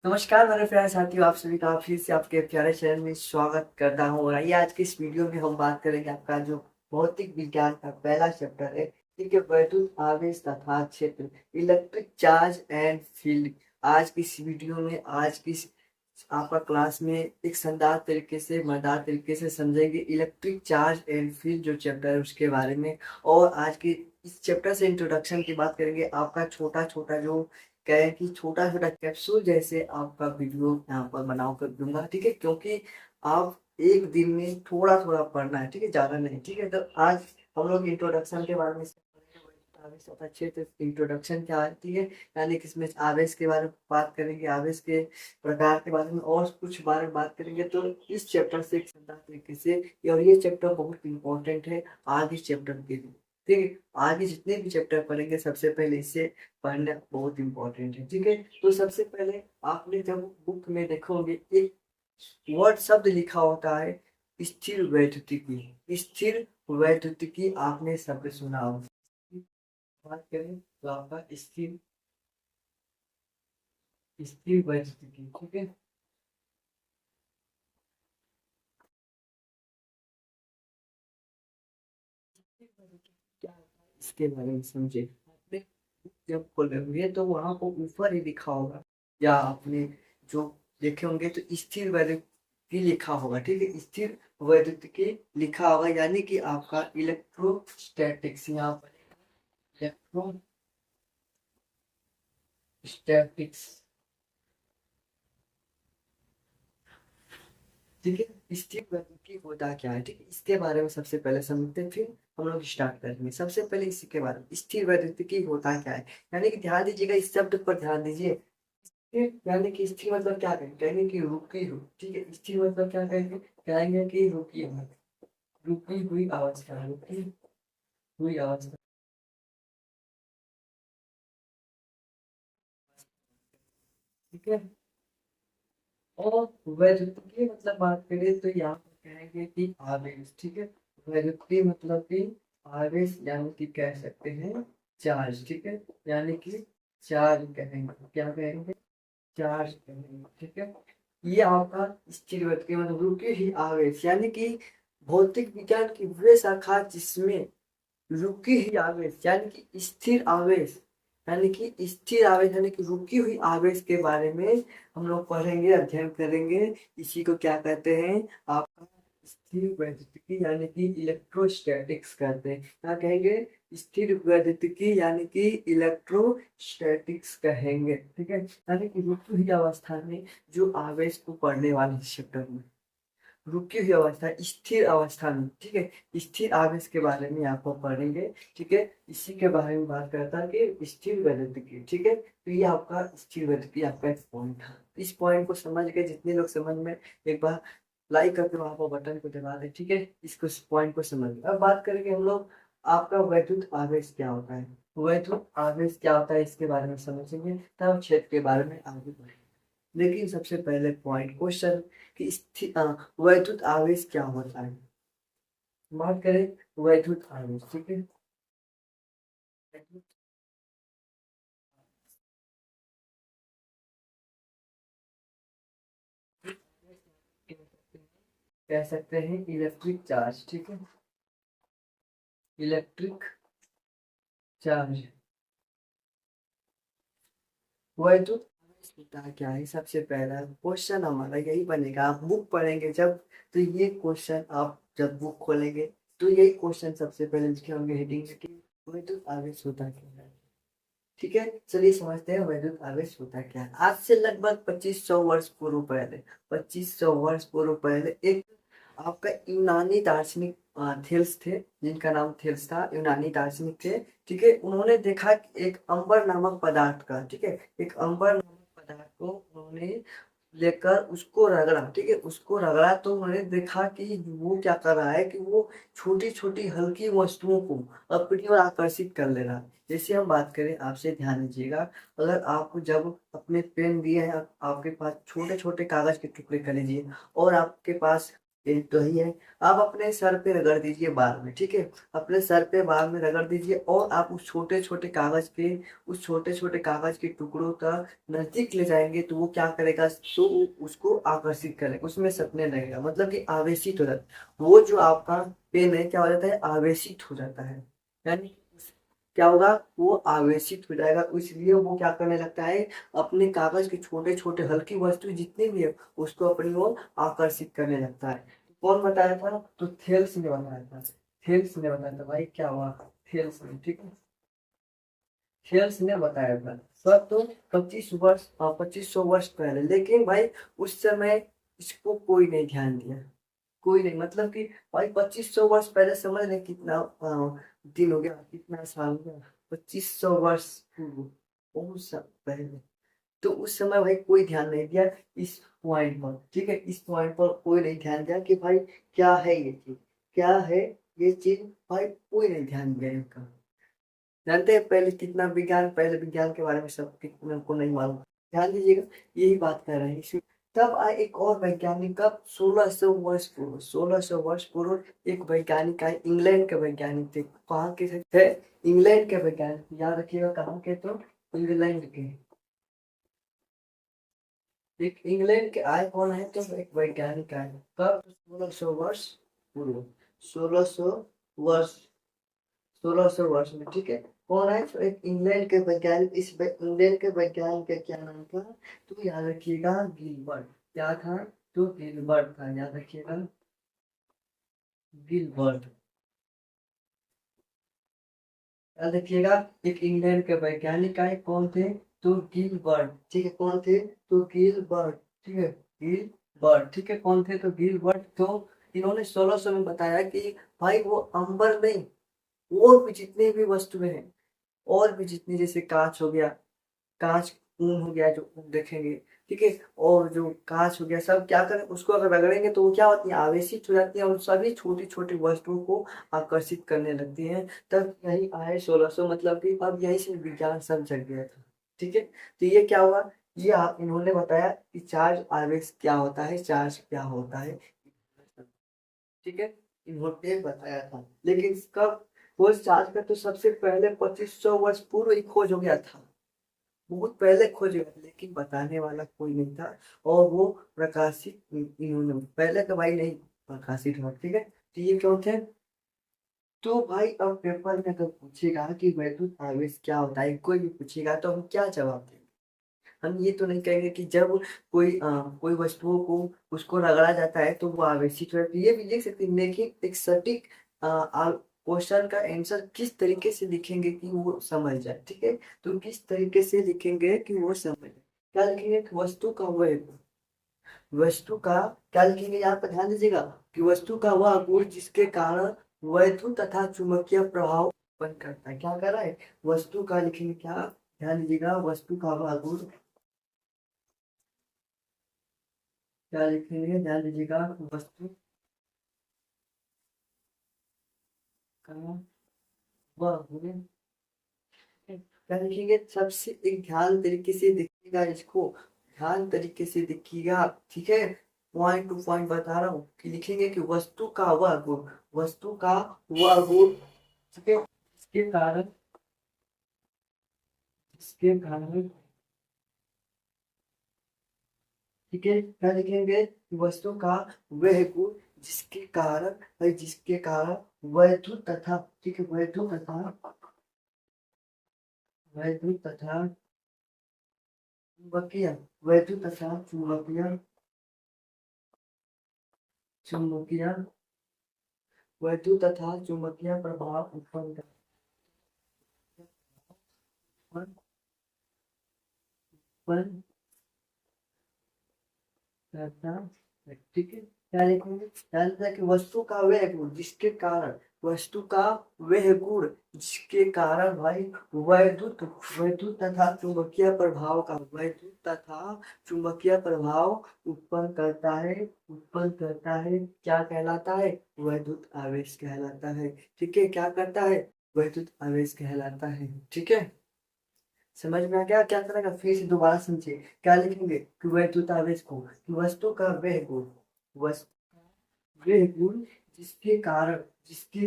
नमस्कार मेरे प्यारे साथियों, आप सभी का फिर से आपके प्यारे चैनल में स्वागत करता हूँ। और आइए आज की इस वीडियो में हम बात करेंगे आपका जो भौतिक विज्ञान का पहला चैप्टर है, ठीक है, वैद्युत आवेश तथा क्षेत्र, इलेक्ट्रिक चार्ज एंड फील्ड। आज की इस वीडियो में आपका क्लास में एक शानदार तरीके से मजेदार तरीके से समझेंगे इलेक्ट्रिक चार्ज एंड फील्ड जो चैप्टर है उसके बारे में। और आज के इस चैप्टर से इंट्रोडक्शन की बात करेंगे। आपका छोटा छोटा जो क्या है कि छोटा छोटा कैप्सूल जैसे आपका वीडियो यहाँ पर बनाओ कर दूंगा, ठीक है, क्योंकि आप एक दिन में थोड़ा थोड़ा पढ़ना है, ठीक है, ज्यादा नहीं, ठीक है। तो आज हम लोग इंट्रोडक्शन के बारे में आवेश तथा क्षेत्र, इंट्रोडक्शन क्या आती है, यानी कि इसमें आवेश के बारे में बात करेंगे, आवेश के प्रकार के बारे में और कुछ बारे में बात करेंगे। तो इस चैप्टर से एक शानदार तरीके से, और ये चैप्टर बहुत इंपॉर्टेंट है आगे चैप्टर के लिए, ठीक है। आगे जितने भी चैप्टर पढ़ेंगे सबसे पहले इसे पढ़ना बहुत इंपॉर्टेंट है, ठीक है। तो सबसे पहले आपने जब बुक में देखोगे एक वर्ड शब्द लिखा होता है, स्थिर वैद्युतिकी। स्थिर वैद्युतिकी आपने शब्द सुना होगा। बात करें तो आपका स्थिर स्थिर वैद्युतिकी, ठीक है। स्थिर वैद्युतिकी क्या होता है इसके बारे में समझे। आपने book जब खोलोगे तो वहां पर ऊपर ही लिखा होगा, या आपने जो देखे होंगे तो स्थिर वैद्युतिकी लिखा होगा, ठीक है। स्थिर वैद्युतिकी लिखा होगा यानी कि आपका इलेक्ट्रोस्टैटिक्स, यहाँ पर इलेक्ट्रोस्टैटिक्स, ठीक है। स्टीव की होता क्या है, ठीक है, इसके बारे में सबसे पहले समझते हैं, फिर हम लोग स्टार्ट करेंगे। सबसे पहले इसी के बारे में स्थिर वैद्युतिकी होता क्या है, यानी कि ध्यान दीजिएगा, इस शब्द पर ध्यान दीजिए। स्थिर यानी कि स्थिर मतलब क्या कहेंगे, कहेंगे कि रुकी हुई, ठीक है। स्थिर मतलब क्या कहेंगे, कहेंगे कि रुकी हुई, रुकी हुई अवस्था, रुकी हुई अवस्था, ठीक है। और वैद्युतिकी मतलब बात करें तो यहाँ पर कहेंगे कि आवेश, ठीक है। वैद्युतिकी मतलब कि आवेश, यानी कि कह सकते हैं चार्ज, ठीक है, यानी कि चार्ज कहेंगे, क्या कहेंगे, चार्ज कहेंगे, ठीक है। ये आपका स्थिर वैद्युतिकी मतलब रुके ही आवेश, यानी कि भौतिक विज्ञान की वे शाखा जिसमें रुकी हुई आवेश यानी कि स्थिर आवेश, यानी कि स्थिर आवेश यानी कि रुकी हुई आवेश के बारे में हम लोग पढ़ेंगे, अध्ययन करेंगे। इसी को क्या कहते हैं, आपका स्थिर वैद्युतिकी यानी कि इलेक्ट्रोस्टैटिक्स कहते हैं। क्या कहेंगे, स्थिर वैद्युतिकी यानी कि इलेक्ट्रोस्टैटिक्स कहेंगे, ठीक है। यानी कि रुकी हुई अवस्था में जो आवेश को पढ़ने वाले चैप्टर में रुकी हुई अवस्था, स्थिर अवस्था में, ठीक है, स्थिर आवेश के बारे में आपको पढ़ेंगे, ठीक है। इसी के बारे में बात करता है कि स्थिर वैद्युतिकी, ठीक है। तो ये आपका स्थिर वैद्युतिकी आपका एक पॉइंट था। इस पॉइंट को समझ के जितने लोग समझ में, एक बार लाइक करके वहां पर बटन को दबा दें, ठीक है। इसको पॉइंट को समझ, अब बात करेंगे हम लोग आपका वैद्युत आवेश क्या होता है। वैद्युत आवेश क्या होता है इसके बारे में समझेंगे, तब क्षेत्र के बारे में आगे बढ़ेंगे। लेकिन सबसे पहले पॉइंट क्वेश्चन कि वैद्युत आवेश क्या होता है। बात करें वैद्युत आवेश, ठीक है। वैद्युत कह सकते हैं इलेक्ट्रिक चार्ज, ठीक है, इलेक्ट्रिक चार्ज। वैद्युत आवेश होता है क्या है, सबसे पहला क्वेश्चन हमारा यही बनेगा। आप बुक पढ़ेंगे जब, तो ये क्वेश्चन आप जब बुक खोलेंगे तो यही क्वेश्चन सबसे पहले लिखे होंगे हेडिंग में कि वैद्युत आवेश होता क्या है, ठीक है। चलिए समझते हैं वैद्युत आवेश होता क्या है। आज से लगभग 2500 वर्ष पूर्व पहले, 2500 वर्ष पूर्व पहले एक आपका यूनानी दार्शनिक थेल्स थे, जिनका नाम थेल्स था, यूनानी दार्शनिक थे, ठीक है। उन्होंने देखा कि एक अंबर नामक पदार्थ का, ठीक है, एक अंबर नामक पदार्थ को उन्होंने लेकर उसको रगड़ा, ठीक है, उसको रगड़ा तो उन्होंने देखा कि वो क्या कर रहा है कि वो छोटी छोटी हल्की वस्तुओं को अपनी ओर आकर्षित कर ले रहा है। जैसे हम बात करें, आपसे ध्यान दीजिएगा, अगर आपको जब अपने पेन दिए हैं, आपके पास छोटे छोटे कागज के टुकड़े कर लीजिए, और आपके पास एक तो ही है। आप अपने सर पे रगड़ दीजिए बाल में, ठीक है, अपने सर पे बाल में रगड़ दीजिए, और आप उस छोटे छोटे कागज के, उस छोटे छोटे कागज के टुकड़ों का नजदीक ले जाएंगे तो वो क्या करेगा, तो उसको आकर्षित करेगा, उसमें सपने लगेगा, मतलब कि आवेशित हो जाता है वो, जो आपका पेन है क्या हो जाता है, आवेशित हो जाता है, यानी क्या होगा, वो आवेशित हो जाएगा, इसलिए वो क्या करने लगता है, अपने कागज के छोटे छोटे हल्की वस्तु जितने भी है उसको अपनी ओर आकर्षित करने लगता है। कौन बताया था, तो थेल्स ने बताया था, थेल्स ने बताया था भाई, क्या हुआ, थेल्स ने, ठीक है, थेल्स ने बताया था। सब तो 25 वर्ष, 2500 वर्ष पहले, लेकिन भाई उस समय इसको कोई नहीं ध्यान दिया, कोई नहीं, मतलब कि भाई 2500 वर्ष पहले, समझ रहे कितना दिन हो गया, कितना साल हो गया, 2500 वर्ष पूर्व, बहुत पहले। तो उस समय भाई कोई ध्यान नहीं दिया इस पॉइंट पर, ठीक है, इस पॉइंट पर कोई नहीं ध्यान दिया कि भाई क्या है ये चीज, क्या है ये चीज, भाई कोई नहीं ध्यान दिया इनका। जानते हैं पहले कितना विज्ञान, पहले विज्ञान के बारे में सब कितना को नहीं मालूम, ध्यान दीजिएगा, यही बात कर रहे हैं इसमें। तब आए एक और वैज्ञानिक, कब, 1600 वर्ष पूर्व, 1600 वर्ष पूर्व एक वैज्ञानिक आए, इंग्लैंड के वैज्ञानिक थे, कहाँ के थे, इंग्लैंड के वैज्ञानिक, याद रखिएगा कहाँ के, तो इंग्लैंड के, एक इंग्लैंड के आए, कौन है, तो एक वैज्ञानिक आए, कब, 1600 वर्ष पूर्व, 1600 वर्ष, 1600 वर्ष में, ठीक है, कौन है, तो एक इंग्लैंड के वैज्ञानिक, इंग्लैंड के वैज्ञानिक का क्या नाम था, तो याद रखिएगा गिलबर्ट, क्या था, तो गिलबर्ट था, याद रखिएगा, गिलबर्ट, याद रखिएगा, एक इंग्लैंड के वैज्ञानिक आए, कौन थे, तो गिलबर्ट, ठीक है, कौन थे, तो गिलबर्ट, ठीक है, गिलबर्ट, ठीक है, कौन थे, तो गिलबर्ट, तो इन्होंने 1600 में बताया कि भाई वो अंबर नहीं, और भी जितने भी वस्तुएं हैं, और भी जितनी, जैसे कांच हो गया, कांच, ऊन हो गया, जो ऊन देखेंगे, ठीक है, और जो कांच हो गया, सब क्या करें, उसको अगर रगड़ेंगे तो वो क्या होती है, आवेशित हो जाती है, और सभी छोटी छोटी वस्तुओं को आकर्षित करने लगती हैं। तब यही आए 1600, मतलब कि अब यहीं से विज्ञान सब जग गया था, ठीक है। तो ये क्या हुआ, ये इन्होंने बताया कि चार्ज आवेश क्या होता है, चार्ज क्या होता है, ठीक है, इन्होंने बताया था, लेकिन कब, खोज चार्ज का तो सबसे पहले 2500 वर्ष पूर्व ही खोज हो गया था, बहुत पहले खोज गया था, लेकिन बताने वाला कोई नहीं था, और वो प्रकाशित इन्होंने पहले तो भाई नहीं प्रकाशित हुआ, ठीक है, तो ये क्यों थे, तो भाई अब पेपर में अगर पूछेगा कि वैद्युत आवेश क्या होता है, कोई भी पूछेगा तो हम क्या जवाब देंगे, हम ये तो नहीं कहेंगे कि जब कोई कोई वस्तुओं को, उसको रगड़ा जाता है तो वो आवेशित हो जाती है, ये भी लिख सकते हैं, लेकिन एक सटीक क्वेश्चन का आंसर किस तरीके से लिखेंगे कि वो समझ जाए, ठीक है, तो किस तरीके से लिखेंगे कि वो समझ जाए, क्या लिखेंगे कि वस्तु का वह, वस्तु का, क्या लिखेंगे यहाँ पर ध्यान दीजिएगा, कि वस्तु का वह गुण जिसके कारण वैद्युत तथा चुंबकीय प्रभाव उत्पन्न करता है, क्या कर रहा है, वस्तु का लिखेंगे, क्या, ध्यान दीजिएगा, वस्तु का वह गुण, क्या लिखेंगे, ध्यान दीजिएगा, वस्तु का वह गुण, क्या लिखेंगे, सबसे एक ध्यान तरीके से देखिएगा इसको, ध्यान तरीके से देखिएगा, ठीक है, पॉइंट टू पॉइंट बता रहा हूँ, कि लिखेंगे कि वस्तु का वह गुण, वस्तु का वह गुण, ठीक है, इसके कारण, इसके कारण, ठीक है, क्या लिखेंगे, वस्तु का वह गुण जिसके कारण, जिसके कारण वैद्युत तथा, ठीक है, वैद्युत तथा, वैद्युत तथा चुंबकीय, वैद्युत तथा चुंबकीय, चुंबकीय, वैद्युत तथा चुंबकीय प्रभाव उत्पन्न करता है, ठीक है, क्या लिखेंगे, क्या लिखा है कि वस्तु का वह गुण जिसके कारण, वस्तु का वह गुण जिसके कारण भाई वैद्युत, वैद्युत तथा चुंबकीय प्रभाव का, वैद्युत तथा चुंबकीय प्रभाव उत्पन्न करता है, उत्पन्न करता है, क्या कहलाता है, वैद्युत आवेश कहलाता है, ठीक है, क्या करता है, वैद्युत आवेश कहलाता है, ठीक है, समझ में आ गया, क्या करेगा, फिर से दोबारा समझिए, क्या लिखेंगे कि वैद्युत आवेश को, कि वस्तु का वह गुण, वे गुण जिसके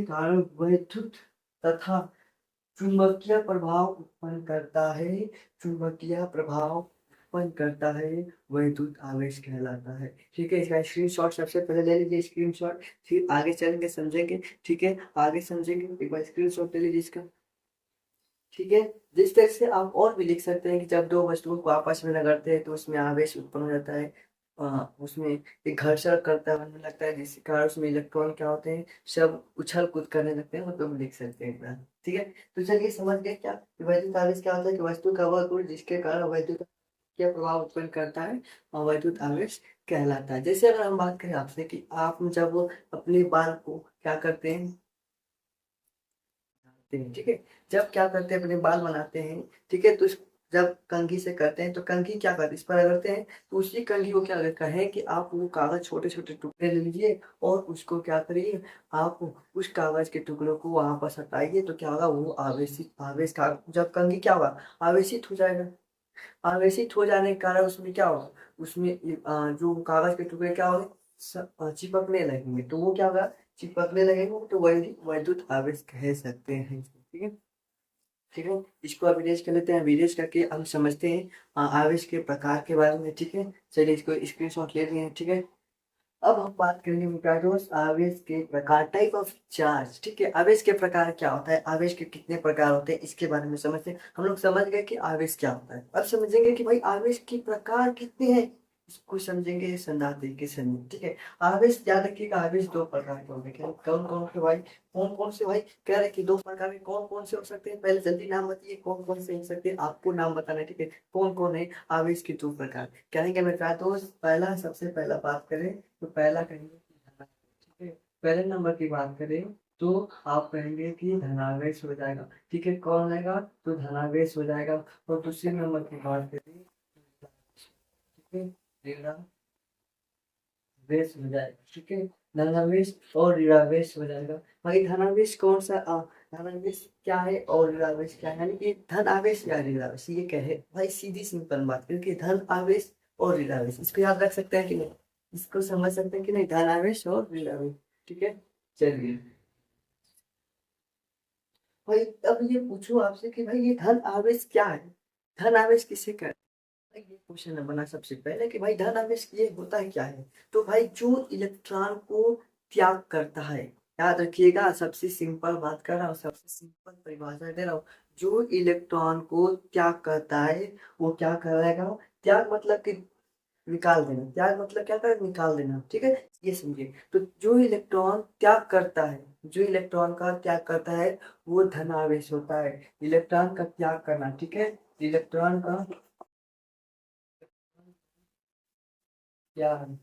कारण वैद्युत तथा चुंबकीय प्रभाव उत्पन्न करता है। चुंबकीय प्रभाव उत्पन्न करता है, वैद्युत आवेश कहलाता है। ठीक है, इसका स्क्रीनशॉट सबसे पहले ले लीजिए, स्क्रीनशॉट, फिर आगे चलेंगे समझेंगे। ठीक है, आगे समझेंगे, एक बार स्क्रीनशॉट ले लीजिए इसका। ठीक है, जिस तरह से आप और भी लिख सकते हैं कि जब दो वस्तुओं को आपस में रगड़ते हैं तो उसमें आवेश उत्पन्न हो जाता है। उसमें एक घर्षण करता है लगता है, जिसके कारण उसमें इलेक्ट्रॉन क्या होते हैं, सब उछल कूद करने लगते हैं, मतलब हम लिख सकते हैं इतना। ठीक है, तो चलिए समझ गए क्या कि वैद्युत आवेश क्या होता है, कि वस्तु का वह गुण जिसके कारण वैद्युत क्या प्रभाव उत्पन्न करता है और वैद्युत आवेश कहलाता है। जैसे अगर हम बात करें आपसे कि आप जब अपने बाल को क्या करते हैं, बनाते हैं, ठीक है, जब क्या करते हैं अपने बाल बनाते हैं, ठीक है, तो जब कंघी से करते हैं तो कंघी क्या करते हैं, इस पर रगड़ते हैं, तो उसी कंघी को क्या कहें कि आप वो कागज छोटे छोटे टुकड़े ले लीजिए और उसको क्या करिए, आप उस कागज के टुकड़ों को वहां पर हटाइए, तो क्या होगा, वो आवेशित आवेश का जब कंघी क्या होगा, आवेशित हो जाएगा। आवेशित हो जाने के कारण उसमें क्या होगा, उसमें जो कागज के टुकड़े क्या होंगे, चिपकने लगेंगे, तो वो क्या होगा, चिपकने लगेंगे, तो वही वैद्युत आवेश कह सकते हैं। ठीक है, ठीक है, इसको अब इरेज कर लेते हैं। इरेज करके हम समझते हैं आवेश के प्रकार के बारे में। ठीक है, चलिए इसको स्क्रीनशॉट ले लिए हैं। ठीक है, अब हम बात करेंगे मेरे दोस्त आवेश के प्रकार, टाइप ऑफ चार्ज। ठीक है, आवेश के प्रकार क्या होता है, आवेश के कितने प्रकार होते हैं, इसके बारे में समझते हैं। हम लोग समझ गए कि आवेश क्या होता है, अब समझेंगे कि भाई आवेश के प्रकार कितने हैं, इसको समझेंगे संधाते के समझ। ठीक है, आवेश याद रखिएगा, आवेश दो प्रकार के होंगे। कौन कौन से भाई, कौन कौन से भाई, कह रहे कि दो प्रकार के, कौन कौन से हो सकते हैं, पहले जल्दी नाम बताइए, कौन कौन से हो सकते हैं, आपको नाम बताना है। ठीक है, कौन कौन है आवेश के दो प्रकार, कहेंगे मेरे दोस्त। पहला, सबसे पहला बात करें तो पहला कहेंगे कि धनावेश। ठीक है, पहले नंबर की बात करें तो आप कहेंगे कि धनावेश हो जाएगा। ठीक है, कौन आएगा, तो धनावेश हो जाएगा। और दूसरे नंबर की बात करें, ठीक है, ऋणावेश हो जाएगा। ठीक है, धनावेश और ऋणावेश हो जाएगा। भाई धनावेश कौन सा, धनावेश क्या है और ऋणावेश क्या है, यानी कि धन आवेश या ऋणावेश, ये क्या है भाई, सीधी सिंपल बात, क्योंकि धन आवेश और ऋणावेश, इसको याद रख सकते हैं कि नहीं, इसको समझ सकते हैं कि नहीं, धन आवेश और ऋणावेश। ठीक है, चलिए भाई, अब ये पूछो आपसे कि भाई ये धन आवेश क्या है, धन आवेश किसे कहते हैं। ये क्वेश्चन बना सबसे पहले कि भाई धन आवेश ये होता है क्या है, तो भाई जो इलेक्ट्रॉन को त्याग करता है, याद रखिएगा, सबसे सिंपल बात कर रहा हूँ, सबसे सिंपल परिभाषा दे रहा हूँ, जो इलेक्ट्रॉन को त्याग करता है वो क्या कहलाएगा, त्याग मतलब कि निकाल देना, त्याग मतलब क्या कर निकाल देना। ठीक है, ये समझिए, तो जो इलेक्ट्रॉन त्याग करता है, जो इलेक्ट्रॉन का त्याग करता है वो धन आवेश होता है, इलेक्ट्रॉन का त्याग करना। ठीक है, इलेक्ट्रॉन का त्याग,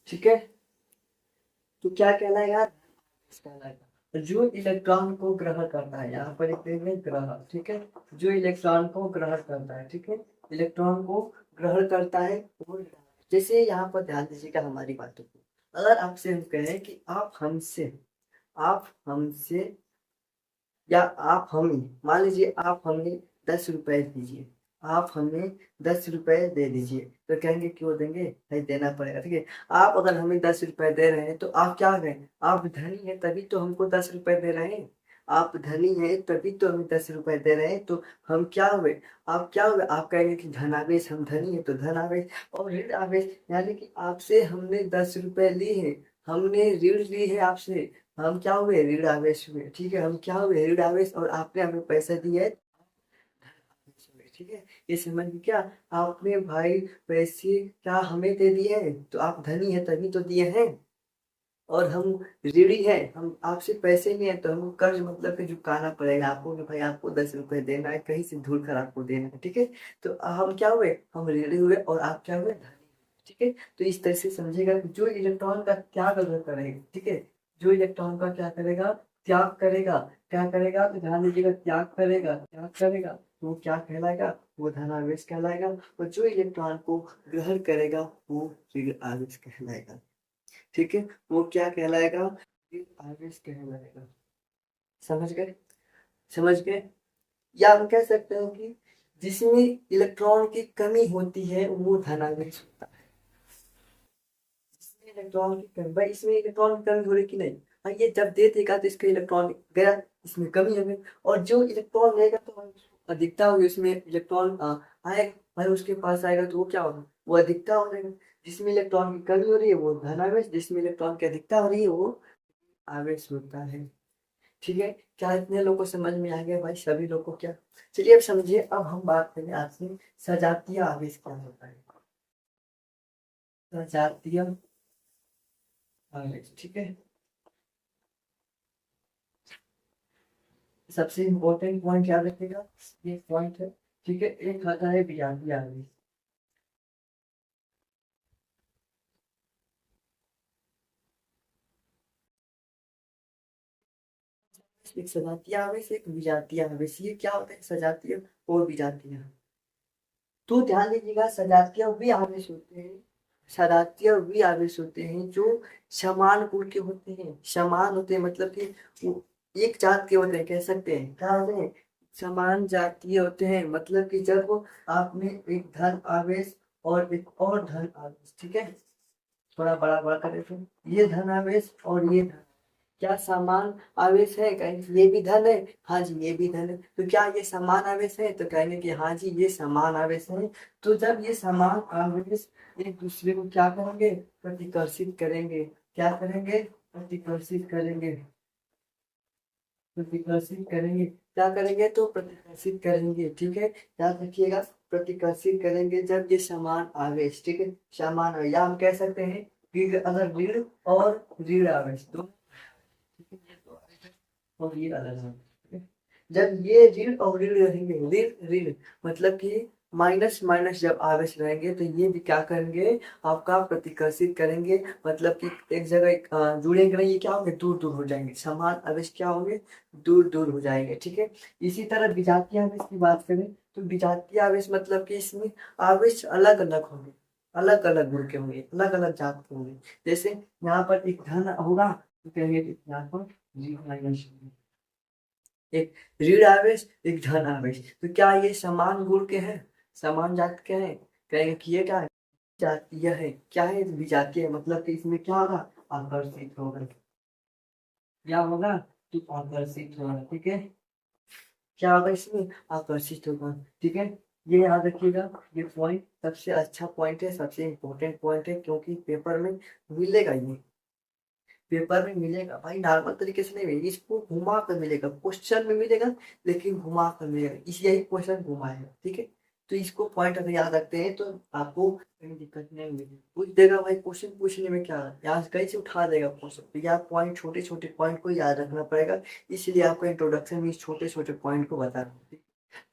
ठीक है, तो क्या कहलाएगा, कहलाएगा। जो इलेक्ट्रॉन को ग्रहण करता है, यहाँ पर लिख देंगे ग्रहण। ठीक है, जो इलेक्ट्रॉन को ग्रहण करता है, ठीक है, इलेक्ट्रॉन को ग्रहण करता है वो, जैसे यहाँ पर ध्यान दीजिएगा हमारी बातों को, अगर आपसे हम कहें कि आप हमसे या आप हमें, मान लीजिए आप हमें 10 रुपए दीजिए, आप हमें 10 रुपए दे दीजिए, तो कहेंगे क्यों देंगे भाई, देना पड़ेगा। ठीक है, आप अगर हमें 10 रुपए दे रहे हैं तो आप क्या करें, आप धनी हैं तभी तो हमको 10 रुपए दे रहे हैं, आप धनी हैं तभी तो हमें 10 रुपए दे रहे हैं, तो हम क्या हुए, आप क्या हुए, आप कहेंगे कि धनावेश, हम धनी है तो धनावेश। और ऋण आवेश, यानी कि आपसे हमने 10 रुपए लिए हैं, हमने ऋण ली है आपसे, हम क्या हुए, ऋण आवेश हुए। ठीक है, हम क्या हुए, ऋण आवेश, और आपने हमें पैसे दिए, आवेश हुए। ठीक है, ये समझ में क्या, आपने भाई पैसे क्या हमें दे दिए हैं, तो आप धनी है तभी तो दिए हैं, और हम ऋणी है, हम आपसे पैसे नहीं है तो हमको कर्ज मतलब कि चुकाना पड़ेगा आपको, कि भाई आपको 10 रुपए देना है, कहीं से धूल कर आपको देना है। ठीक है, तो हम क्या हुए, हम ऋणी हुए और आप क्या हुए, धनी। ठीक है, तो इस तरह से समझेगा कि जो इलेक्ट्रॉन का त्याग अगर करेगा, ठीक है, जो इलेक्ट्रॉन का क्या करेगा, त्याग करेगा, क्या करेगा, तो ध्यान दीजिएगा, त्याग करेगा, त्याग करेगा, तो वो क्या कहलाएगा, वो धनावेश कहलाएगा। और जो इलेक्ट्रॉन को ग्रहण करेगा वो ऋण आवेश कहलाएगा। ठीक है, वो क्या कहलाएगा, ऋण आवेश कहलाएगा। समझ गए, समझ गए, या हम कह सकते हैं कि जिसमें इलेक्ट्रॉन की कमी होती है वो धनावेश होता है। इलेक्ट्रॉन की कमी, भाई इसमें इलेक्ट्रॉन की कमी हो रही कि नहीं? हाँ, ये जब दे देगा तो इसका इलेक्ट्रॉन गया, इसमें कमी होगी। और जो इलेक्ट्रॉन रहेगा तो अधिकता होगी, उसमें इलेक्ट्रॉन आएगा, भाई उसके पास आएगा तो वो क्या होगा, वो अधिकता हो जाएगा। जिसमें इलेक्ट्रॉन की कमी हो रही है वो धनावेश, जिसमें इलेक्ट्रॉन की अधिकता हो रही है वो आवेश होता है। ठीक है, क्या इतने लोगों को समझ में आ गया भाई, सभी लोग को क्या? चलिए अब समझिए, अब हम बात करें आपसे सजातीय आवेश क्या होता है। सजातीय आवेश, ठीक है, सबसे इम्पोर्टेंट पॉइंट याद रखिएगा, ये पॉइंट है। ठीक है, एक आता है विजातीय आवेश। एक सजातीय आवेश, एक विजातीय आवेश, ये क्या होता है सजातीय और विजातीय? तो ध्यान दीजिएगा, सजातीय वे आवेश होते हैं, सजातीय वे आवेश होते हैं जो समान गुण के होते हैं, समान होते हैं मतलब कि वो एक जात के होते हैं, कह सकते हैं क्या होते हैं, समान जातीय होते हैं। मतलब कि जब आप में एक धन आवेश और एक और धन आवेश, ठीक है, थोड़ा बड़ा बड़ा कर देते हैं, ये धन आवेश और ये धन, क्या समान आवेश है? कहेंगे ये भी धन है, हाँ जी ये भी धन है, तो क्या ये समान आवेश है? तो कहेंगे कि हाँ जी ये समान आवेश है। तो जब ये समान आवेश एक दूसरे को क्या करेंगे, प्रतिकर्षित करेंगे, क्या करेंगे, प्रतिकर्षित करेंगे, प्रतिकर्षित करेंगे, क्या करेंगे, तो प्रतिकर्षित करेंगे, ठीक है, याद रखिएगा, प्रतिकर्षित करेंगे जब ये समान आवेश, ठीक है, समान आवेश, या हम कह सकते हैं कि अगर ऋण और ऋण आवेश दो, और ये अलग है, ठीक है? जब ये ऋण और ऋण रहेंगे, ऋण ऋण मतलब कि माइनस माइनस जब आवेश रहेंगे तो ये भी क्या करेंगे, आपका प्रतिकर्षित करेंगे, मतलब कि एक जगह जुड़ेंगे नहीं, ये क्या होंगे, दूर दूर हो जाएंगे, समान आवेश क्या होंगे, दूर दूर हो जाएंगे, ठीक है। इसी तरह विजातीय आवेश की बात करें तो विजातीय आवेश मतलब कि इसमें आवेश अलग अलग होंगे, अलग अलग गुण के होंगे, अलग अलग जात के होंगे। जैसे यहाँ पर एक धन होगा तो कहेंगे कि यहाँ पर जी माइनस, एक ऋण आवेश एक धन आवेश, तो क्या ये समान गुण के हैं, समान जात के हैं? कहेंगे कि ये क्या है, जातीय है, क्या है, विजातीय है, मतलब कि इसमें क्या होगा, आकर्षित होगा, क्या होगा, तो आकर्षित होगा, ठीक है, क्या होगा इसमें, आकर्षित होगा, ठीक है। ये याद रखिएगा, ये पॉइंट सबसे अच्छा पॉइंट है, सबसे इम्पोर्टेंट पॉइंट है, क्योंकि पेपर में मिलेगा ये, पेपर में मिलेगा भाई, नॉर्मल तरीके से नहीं मिलेगा, इसको घुमा कर मिलेगा, क्वेश्चन में मिलेगा लेकिन घुमा कर मिलेगा, इस यही क्वेश्चन घुमाएगा, ठीक है। तो इसको पॉइंट अगर याद रखते हैं तो आपको कहीं दिक्कत नहीं होगी, पूछ देगा भाई, क्वेश्चन पूछने में क्या है, यहाँ कहीं से उठा देगा क्वेश्चन, तो यह पॉइंट, छोटे छोटे पॉइंट को याद रखना पड़ेगा, इसलिए आपको इंट्रोडक्शन में इस छोटे छोटे पॉइंट को बता रहा हूँ।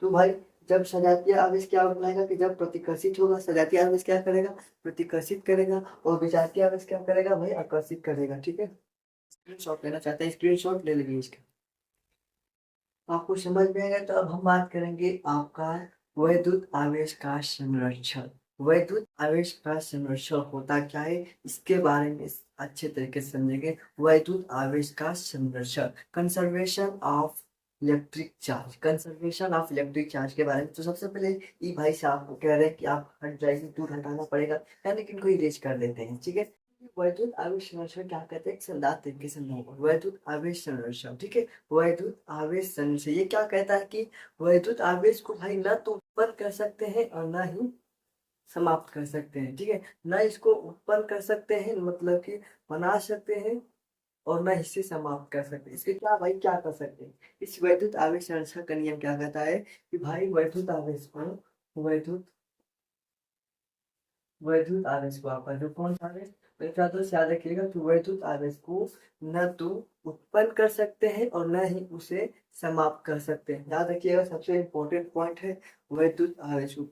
तो भाई जब सजातीय आवेश क्या बनाएगा कि जब प्रतिकर्षित होगा, सजातीय आवेश क्या करेगा, प्रतिकर्षित करेगा, और विजातीय आवेश क्या करेगा भाई, आकर्षित करेगा, ठीक है। स्क्रीनशॉट लेना चाहते हैं, स्क्रीनशॉट ले लीजिए इसका। आपको समझ में आएगा, तो अब हम बात करेंगे आपका वैद्युत आवेश का संरक्षण। वैद्युत आवेश का संरक्षण होता क्या है, इसके बारे में अच्छे तरीके से समझेंगे। वैद्युत आवेश का संरक्षण, conservation of electric charge, conservation of electric charge के बारे में। तो सबसे पहले ई भाई साहब को कह रहे हैं कि आप हट जाइए, दूर हटाना पड़ेगा, यानी कि इनको इरेज कर देते हैं, ठीक है। वैद्युत आवेश संरक्षण क्या कहते हैं, एक संदात तरीके से वैद्युत आवेश संरक्षण, ठीक है। वैद्युत आवेश संरक्षण ये क्या कहता है कि वैद्युत आवेश को भाई न तो उत्पन्न कर सकते हैं और न ही समाप्त कर सकते हैं, ठीक है। न इसको उत्पन्न कर सकते हैं मतलब कि बना सकते हैं, और न इससे समाप्त कर सकते हैं, इसके क्या भाई क्या कर सकते हैं। इस वैद्युत आवेश संरक्षण का नियम क्या कहता है कि भाई वैद्युत आवेश को, वैद्युत वैद्युत आवेश को, आपका जो कौन सा आवेश, मेरे छात्रों से याद रखिएगा कि वैद्युत आवेश को न तो उत्पन्न कर सकते हैं और न ही उसे समाप्त कर सकते हैं, याद रखिएगा, सबसे इम्पोर्टेंट पॉइंट है वैद्युत आवेश को।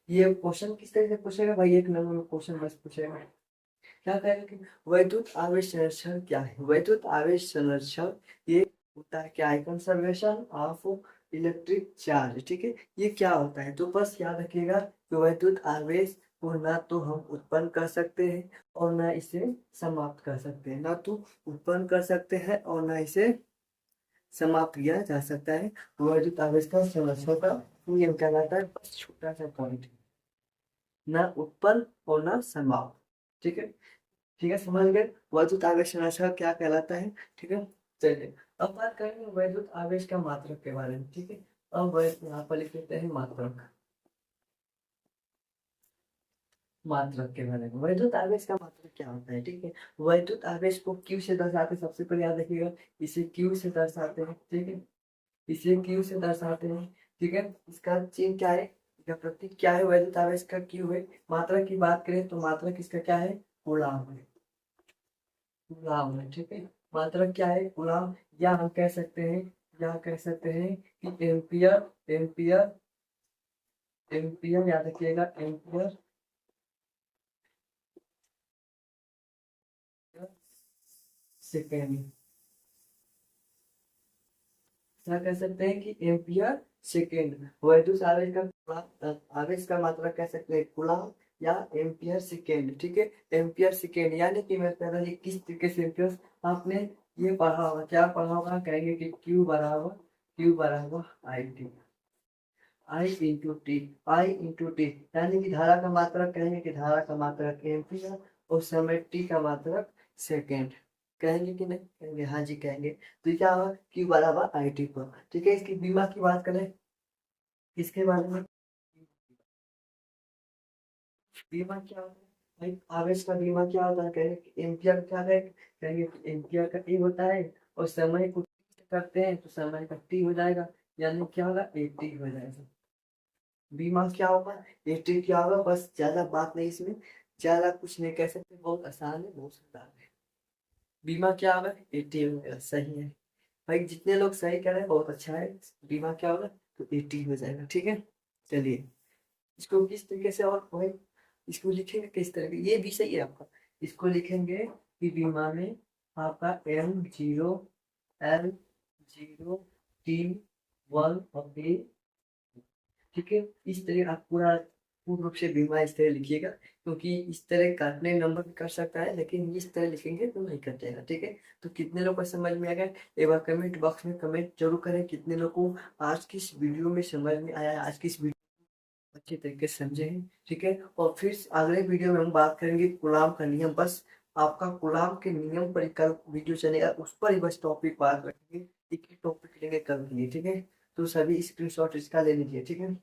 ये क्वेश्चन किस तरह से पूछेगा भाई, एक नंबर में क्वेश्चन बस पूछेगा, क्या कहेगा कि वैद्युत आवेश संरक्षण क्या है। वैद्युत आवेश संरक्षण ये होता है क्या है, कंजर्वेशन ऑफ इलेक्ट्रिक चार्ज, ठीक है। ये क्या होता है, तो बस याद रखिएगा कि वैद्युत आवेश को ना तो हम उत्पन्न कर सकते हैं और ना इसे समाप्त कर सकते हैं, ना तो उत्पन्न कर सकते हैं और ना इसे समाप्त किया जा सकता है। वैद्युत आवेश का संरक्षण का नियम कहलाता है, बस छोटा सा पॉइंट, ना उत्पन्न और ना समाप्त, ठीक है। ठीक है, समझ गए वैद्युत आवेश संरचना क्या कहलाता है। ठीक है, चलिए अब बात करेंगे वैद्युत आवेश का मात्रक के बारे में। ठीक है, अब यहाँ पर लिख लेते हैं मात्रक, मात्रक के बारे में। वैद्युत आवेश का मात्रक क्या होता है। ठीक है, वैद्युत आवेश को क्यू से दर्शाते हैं। सबसे पहले याद रखिएगा, इसे क्यू से दर्शाते हैं। ठीक है, इसे क्यू से दर्शाते हैं। ठीक है, इसका चिन्ह क्या है, इसका प्रतीक क्या है, वैद्युत आवेश का क्यू है। मात्रक की बात करें तो मात्रक इसका क्या है, कूलाम है, कूलाम है। ठीक है, मात्रक क्या है, कूलाम, या हम कह सकते हैं, या कह सकते हैं कि एम्पियर, एम्पियर, एम्पियर याद रखिएगा, एम्पियर सेकेंड। क्या कह सकते हैं कि एम्पियर सेकेंड। वैद्युत आवेश का आवेश का मात्रा कह सकते हैं कूलम या एम्पियर सेकेंड। ठीक है, एम्पियर सेकेंड, यानी कि मैं कह रहा हूँ किस तरीके से एम्पियर, आपने ये पढ़ा होगा, क्या पढ़ा होगा, कहेंगे कि क्यू बराबर I T, I into T, I into T, यानी कि धारा का मात्रक, कहेंगे कि धारा का मात्रक एम्पियर और समय टी का मात्रक सेकेंड। कहेंगे कि नहीं, कहेंगे हाँ जी कहेंगे। तो ये क्या होगा, क्यू बराबर आई टी पर। ठीक है, इसकी बीमा की बात करें, इसके बारे में, बीमा क्या होता है भाई, आवेश का बीमा क्या होता है, कहेंगे कि एम्पियर क्या है, कहेंगे कि एम्पियर का ए होता है, और समय को t करते हैं तो समय का टी हो जाएगा, यानी क्या होगा, एटी हो जाएगा। बीमा क्या होगा, एटी क्या होगा, बस ज्यादा बात नहीं इसमें, ज्यादा कुछ नहीं कह सकते, बहुत आसान है, बहुत सरल है। बीमा क्या होगा, एटी होगा, सही है भाई, जितने लोग सही कह रहे हैं बहुत अच्छा है। बीमा क्या होगा, तो एटी हो जाएगा। ठीक है, चलिए इसको किस तरीके से, और भाई इसको लिखेंगे किस तरह, ये भी सही है आपका, इसको लिखेंगे कि बीमा में आपका M0L0T1 और A। ठीक है, इस तरह आप पूरा पूर्ण रूप से बीमा इस तरह लिखिएगा, क्योंकि इस तरह काटने नंबर भी कर सकता है, लेकिन इस तरह लिखेंगे तो नहीं कट जाएगा। ठीक है, तो कितने लोग को समझ में आ गया, एक बार कमेंट बॉक्स में कमेंट जरूर करें, कितने लोग को आज की इस वीडियो में समझ में आया है, आज की इस वीडियो अच्छी तरीके से समझे हैं। ठीक है, और फिर अगले वीडियो में हम बात करेंगे गुलाम का नियम। बस आपका गुलाम के नियम पर ही कल वीडियो चलेगा, उस पर ही बस टॉपिक बात रखेंगे, एक ही टॉपिक लेंगे कल के लिए। ठीक है, तो सभी स्क्रीनशॉट इसका ले लीजिए। ठीक है।